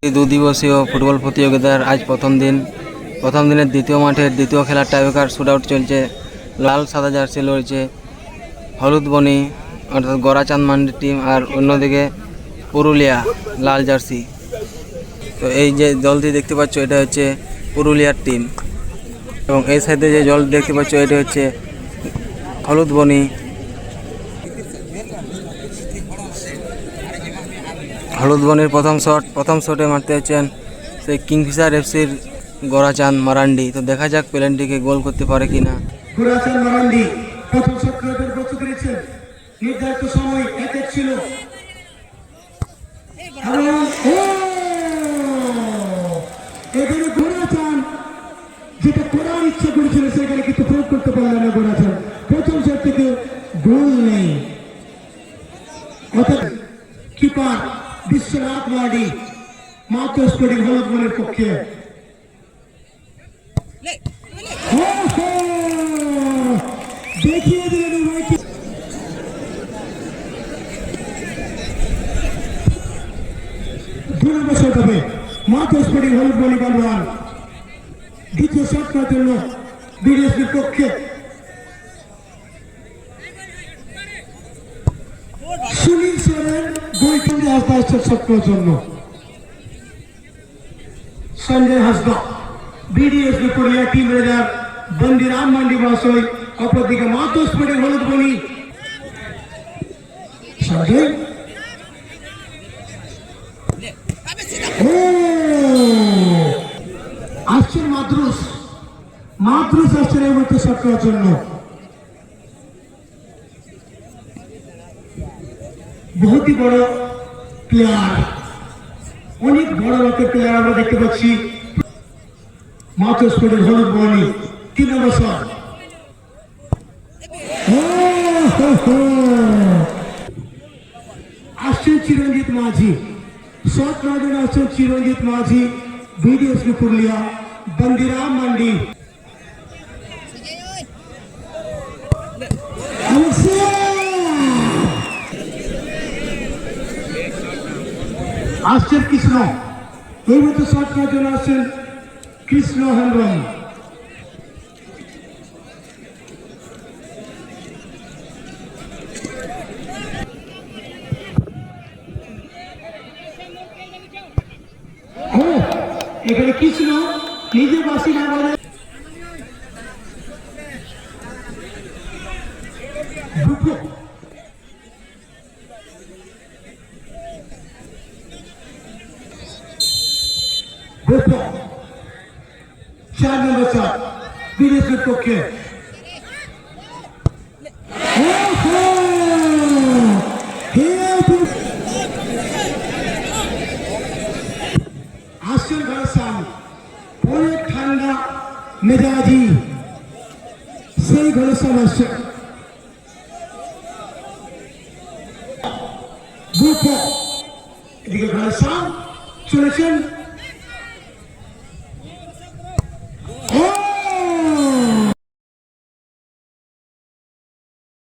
এই দুদিবসীয় ফুটবল প্রতিযোগিতার আজ প্রথম দিনের দ্বিতীয় মাঠের দ্বিতীয় খেলার টাইব্রেকার শুটআউট চলছে। লাল সাদা জার্সি লড়ছে হলুদ বনি অর্থাৎ গোরাচাঁদ মান্ডির টিম, আর অন্যদিকে পুরুলিয়া লাল জার্সি। তো এই যে দলটি দেখতে পাচ্ছ এটা হচ্ছে পুরুলিয়ার টিম, এবং এই সাইডে যে জল দেখতে পাচ্ছ এটা হচ্ছে হলুদ বনি। হলুদ বনির প্রথম শটে মারতে হচ্ছেন সেই কিংফিশার এফসির গোরাচাঁদ মারান্ডি। তো দেখা যাক প্লেনটিকে গোল করতে পারে কিনা। গোরাচাঁদ মারান্ডি প্রথম শট করতে পেরেছেন, নির্ধারিত সময় এক ছিল। এখানে গোরাচাঁদ যেটা করার ইচ্ছা করেছিল সেখানে কিন্তু প্রয়োগ করতে পারলেন না গোরাচাঁদ। প্রথম শট থেকে গোল নেই, অর্থাৎ কিপার বিশ্বনাথ মার্ডি মাত্র স্পোর্টিং হলুদ বনের পক্ষে। দেখিয়ে দিলেন দুই নম্বর শট হবে মাত্র স্পোর্টিং হলুদ বনি বালুয়ান। দ্বিতীয় শট করার জন্য বিডিএসপির পক্ষে সুনীল সেনের গোলটি হাসদা আসছে শট করার জন্য। Sanjay Hansda BDSP Purulia team manager Bandiram Mandi মহাশয়, অপরদিকে মাত্র স্পোর্টিং হলুদ বনি। সঞ্জয় আসছেন মাদ্রুস আসছেন এই মুহূর্তে শট করার জন্য। বহুতই বড় প্লেয়ার, অনেক বড় রকের প্লেয়ার আমরা দেখতে পাচ্ছি। মাত্র স্পোর্টিং হলুদ বনি 3 নম্বর শট। আসছেন চিরঞ্জিত মাঝি, শট করার জন্য আসছেন চিরঞ্জিত মাঝি বিডিএসপি পুরুলিয়া বন্দিরাম মান্ডি। আসছেন কৃষ্ণ, এই মতো শট করার জন্য আসছেন কৃষ্ণ হেমব্রম। এখানে কৃষ্ণ নিজে বাসি না বলে চার নম্বর শট বিদেশের পক্ষে। আসছেন ঘরসান, অনেক ঠান্ডা মেজাজি সেই ঘরসান আসছেন। এদিকে ঘরসান চলেছেন